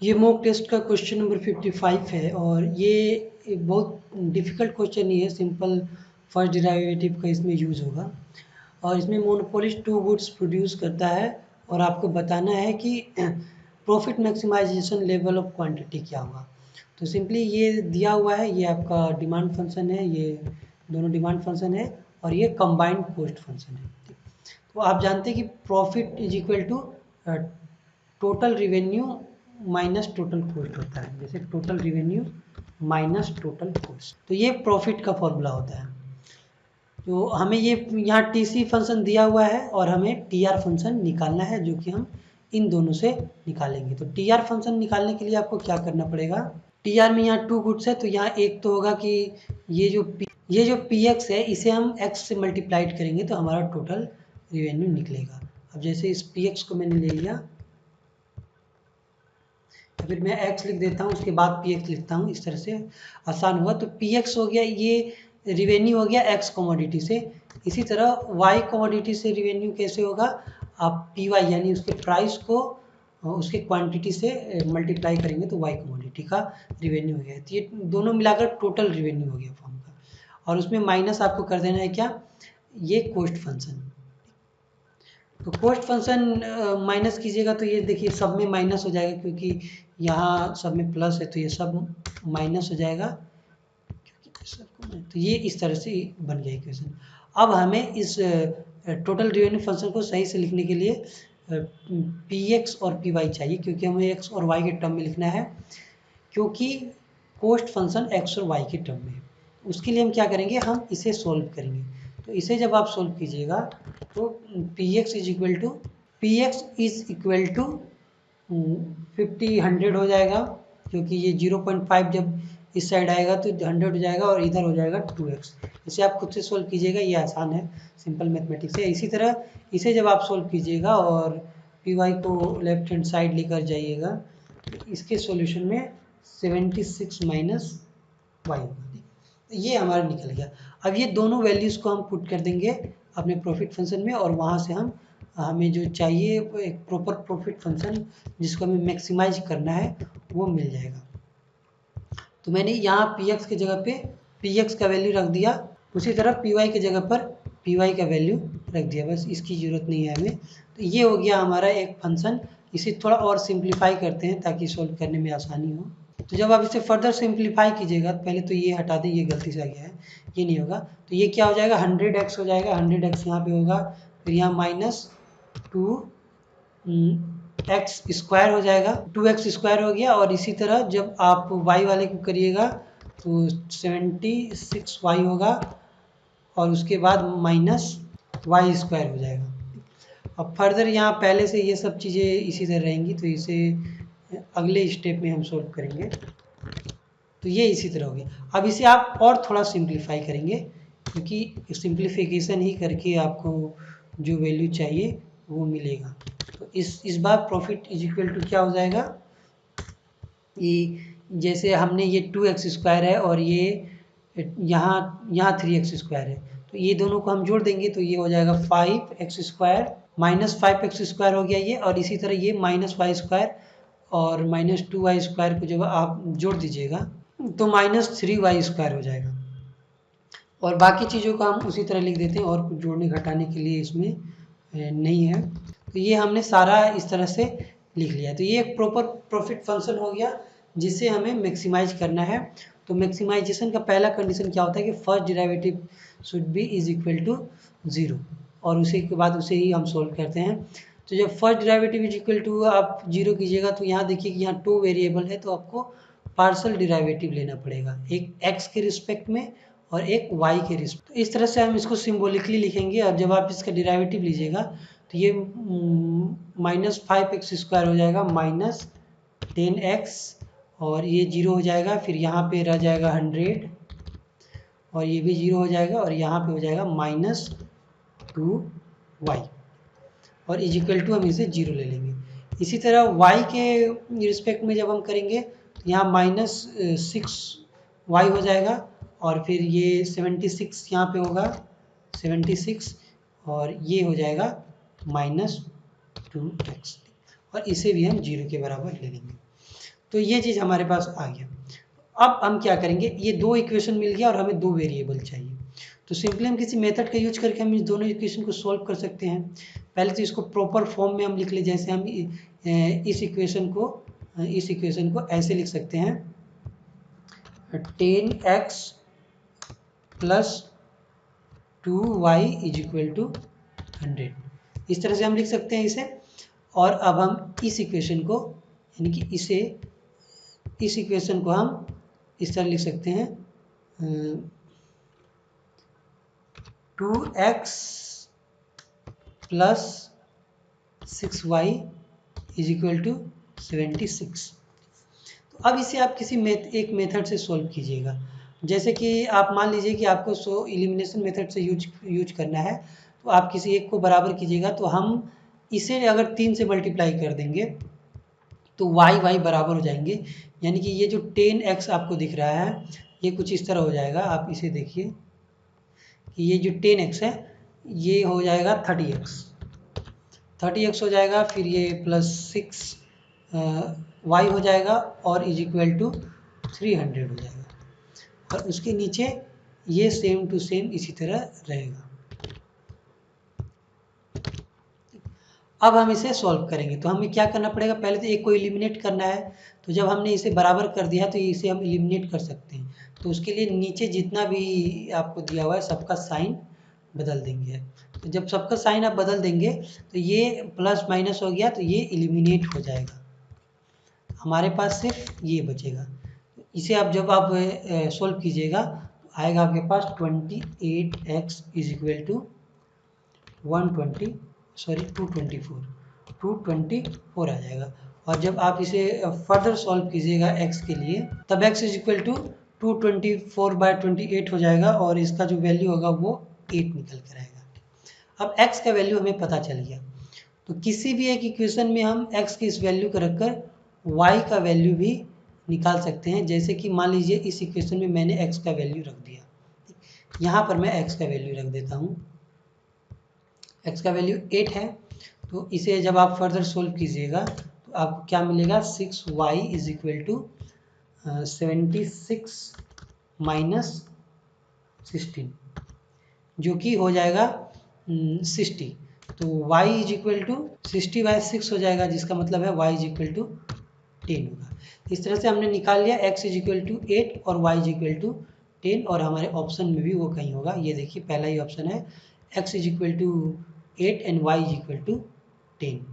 ये mock test का question number 55 है और ये एक बहुत डिफ़िकल्ट क्वेश्चन नहीं है, सिंपल फर्स्ट डेरिवेटिव का इसमें यूज़ होगा। और इसमें मोनोपोलिस्ट टू गुड्स प्रोड्यूस करता है और आपको बताना है कि profit maximisation level of quantity क्या होगा। तो सिंपली ये दिया हुआ है, ये आपका डिमांड फंक्शन है, ये दोनों डिमांड फंक्शन है और ये कंबाइंड कॉस्ट फंक्शन है। तो आप जानते हैं कि profit is equal to total revenue minus total cost होता है। जैसे total revenue minus total cost, तो ये प्रॉफिट का फॉर्मूला होता है। तो हमें ये यहाँ टी सी फंक्शन दिया हुआ है और हमें टी आर फंक्शन निकालना है, जो कि हम इन दोनों से निकालेंगे। तो टी आर फंक्शन निकालने के लिए आपको क्या करना पड़ेगा, टी आर में यहाँ टू गुड्स है, तो यहाँ एक तो होगा कि ये जो पी एक्स है इसे हम एक्स से मल्टीप्लाइड करेंगे तो हमारा टोटल रिवेन्यू निकलेगा। अब जैसे इस पी एक्स को मैंने ले लिया, तो फिर मैं x लिख देता हूँ, उसके बाद px लिखता हूँ, इस तरह से आसान हुआ। तो px हो गया, ये रिवेन्यू हो गया x कमोडिटी से। इसी तरह y कमोडिटी से रिवेन्यू कैसे होगा, आप py यानी उसके प्राइस को उसके क्वांटिटी से मल्टीप्लाई करेंगे तो y कमोडिटी का रिवेन्यू हो गया। तो ये दोनों मिलाकर टोटल रिवेन्यू हो गया फॉर्म का। और उसमें माइनस आपको कर देना है क्या, ये कॉस्ट फंक्शन। तो कॉस्ट फंक्शन माइनस कीजिएगा तो ये देखिए सब में माइनस हो जाएगा, क्योंकि यहाँ सब में प्लस है तो ये सब माइनस हो जाएगा। तो ये इस तरह से बन गया इक्वेशन। अब हमें इस टोटल रिवेन्यू फंक्शन को सही से लिखने के लिए पी एक्स और पी वाई चाहिए, क्योंकि हमें एक्स और वाई के टर्म में लिखना है, क्योंकि कॉस्ट फंक्शन एक्स और वाई के टर्म में है। उसके लिए हम क्या करेंगे, हम इसे सोल्व करेंगे। तो इसे जब आप सोल्व कीजिएगा तो p x is equal to 50 100 हो जाएगा, क्योंकि ये 0.5 जब इस साइड आएगा तो 100 हो जाएगा और इधर हो जाएगा 2x। इसे आप खुद से सोल्व कीजिएगा, ये आसान है, सिंपल मैथमेटिक्स है। इसी तरह इसे जब आप सोल्व कीजिएगा और पी वाई को लेफ्ट हैंड साइड लेकर जाइएगा तो इसके सॉल्यूशन में 76 माइनस वाई होगा। ये हमारा निकल गया। अब ये दोनों वैल्यूज़ को हम पुट कर देंगे अपने प्रॉफिट फंक्शन में और वहाँ से हम हमें जो चाहिए एक प्रॉपर प्रॉफिट फंक्शन जिसको हमें मैक्सिमाइज करना है वो मिल जाएगा। तो मैंने यहाँ पी एक्स की जगह पे पी एक्स का वैल्यू रख दिया, उसी तरह पी वाई की जगह पर पी वाई का वैल्यू रख दिया, बस इसकी ज़रूरत नहीं है हमें। तो ये हो गया हमारा एक फंक्शन। इसे थोड़ा और सिंप्लीफाई करते हैं ताकि सॉल्व करने में आसानी हो। तो जब आप इसे फर्दर सिंप्लीफाई कीजिएगा, पहले तो ये हटा दें, ये गलती से आ गया है, ये नहीं होगा। तो ये क्या हो जाएगा, 100x हो जाएगा, 100x यहाँ पे होगा, फिर यहाँ माइनस 2x स्क्वायर हो जाएगा, 2x स्क्वायर हो गया। और इसी तरह जब आप y वाले को करिएगा तो 76y होगा और उसके बाद माइनस वाई स्क्वायर हो जाएगा। अब फर्दर यहाँ पहले से ये सब चीज़ें इसी तरह रहेंगी, तो इसे अगले स्टेप में हम सोल्व करेंगे। तो ये इसी तरह हो गया। अब इसे आप और थोड़ा सिंप्लीफाई करेंगे, क्योंकि सिंप्लीफिकेशन ही करके आपको जो वैल्यू चाहिए वो मिलेगा। तो इस बार प्रॉफिट इज इक्वल टू क्या हो जाएगा, ये जैसे हमने ये 2x स्क्वायर है और ये यहाँ 3x स्क्वायर है, तो ये दोनों को हम जोड़ देंगे तो ये हो जाएगा 5x square minus 5x square हो गया ये। और इसी तरह ये माइनस वाई स्क्वायर और माइनस 2y स्क्वायर को जब आप जोड़ दीजिएगा तो माइनस 3y स्क्वायर हो जाएगा। और बाकी चीज़ों को हम उसी तरह लिख देते हैं और कुछ जोड़ने घटाने के लिए इसमें नहीं है। तो ये हमने सारा इस तरह से लिख लिया। तो ये एक प्रॉपर प्रॉफिट फंक्शन हो गया जिसे हमें मैक्सिमाइज करना है। तो मैक्सिमाइजेशन का पहला कंडीशन क्या होता है कि first derivative should be is equal to 0, और उसी के बाद उसे ही हम सोल्व करते हैं। तो जब first derivative is equal to आप 0 कीजिएगा तो यहाँ देखिए कि यहाँ 2 वेरिएबल है, तो आपको पार्शियल डेरिवेटिव लेना पड़ेगा, एक x के रिस्पेक्ट में और एक y के रिस्पेक्ट। तो इस तरह से हम इसको सिम्बोलिकली लिखेंगे। और जब आप इसका डेरिवेटिव लीजिएगा तो ये माइनस 5x स्क्वायर हो जाएगा माइनस 10x और ये 0 हो जाएगा, फिर यहाँ पे रह जाएगा 100 और ये भी 0 हो जाएगा और यहाँ पे हो जाएगा माइनस 2y और इज इक्वल टू हम इसे 0 ले लेंगे। इसी तरह y के रिस्पेक्ट में जब हम करेंगे तो यहाँ माइनस 6y हो जाएगा और फिर ये 76 यहाँ पे होगा 76 और ये हो जाएगा माइनस 2x और इसे भी हम 0 के बराबर ले लेंगे। तो ये चीज़ हमारे पास आ गया। अब हम क्या करेंगे, ये दो इक्वेशन मिल गया और हमें दो वेरिएबल चाहिए, तो सिंपली हम किसी मेथड का यूज करके हम इस दोनों इक्वेशन को सॉल्व कर सकते हैं। पहले तो इसको प्रॉपर फॉर्म में हम लिख ले, जैसे हम इस इक्वेशन को ऐसे लिख सकते हैं 10x plus 2y is equal to 100, इस तरह से हम लिख सकते हैं इसे। और अब हम इस इक्वेशन को, यानी कि इस इक्वेशन को हम इस तरह लिख सकते हैं 2x plus 6y is equal to 76। तो अब इसे आप किसी एक मेथड से सॉल्व कीजिएगा। जैसे कि आप मान लीजिए कि आपको एलिमिनेशन मेथड से यूज करना है, तो आप किसी एक को बराबर कीजिएगा। तो हम इसे अगर 3 से मल्टीप्लाई कर देंगे तो y बराबर हो जाएंगे, यानी कि ये जो 10x आपको दिख रहा है ये कुछ इस तरह हो जाएगा। आप इसे देखिए कि ये जो 10x है ये हो जाएगा 30x हो जाएगा, फिर ये प्लस 6y हो जाएगा और इज इक्वल टू 300 हो जाएगा, और उसके नीचे ये सेम टू सेम इसी तरह रहेगा। अब हम इसे सॉल्व करेंगे, तो हमें क्या करना पड़ेगा, पहले तो एक को एलिमिनेट करना है। तो जब हमने इसे बराबर कर दिया तो इसे हम एलिमिनेट कर सकते हैं। तो उसके लिए नीचे जितना भी आपको दिया हुआ है सबका साइन बदल देंगे। तो जब सबका साइन आप बदल देंगे तो ये प्लस माइनस हो गया, तो ये एलिमिनेट हो जाएगा, हमारे पास सिर्फ ये बचेगा। इसे आप जब आप सॉल्व कीजिएगा तो आएगा आपके पास 28x इज इक्वल टू 224 आ जाएगा। और जब आप इसे फर्दर सॉल्व कीजिएगा x के लिए, तब x इज इक्वल टू 224/28 हो जाएगा, और इसका जो वैल्यू होगा वो 8 निकल कर आएगा। अब x का वैल्यू हमें पता चल गया, तो किसी भी एक इक्वेशन में हम x की इस वैल्यू को रखकर y का वैल्यू भी निकाल सकते हैं। जैसे कि मान लीजिए इस इक्वेशन में मैंने x का वैल्यू रख दिया, यहाँ पर मैं x का वैल्यू रख देता हूँ, x का वैल्यू 8 है। तो इसे जब आप फर्दर सोल्व कीजिएगा तो आपको क्या मिलेगा, 6y is equal to 76 minus 16, जो कि हो जाएगा 60। तो y इज इक्वल टू 60/6 हो जाएगा, जिसका मतलब है y इज इक्वल टू 10 होगा। इस तरह से हमने निकाल लिया x इज इक्वल टू 8 और y इज इक्वल टू 10, और हमारे ऑप्शन में भी वो कहीं होगा। ये देखिए पहला ही ऑप्शन है, x is equal to 8 and y is equal to 10।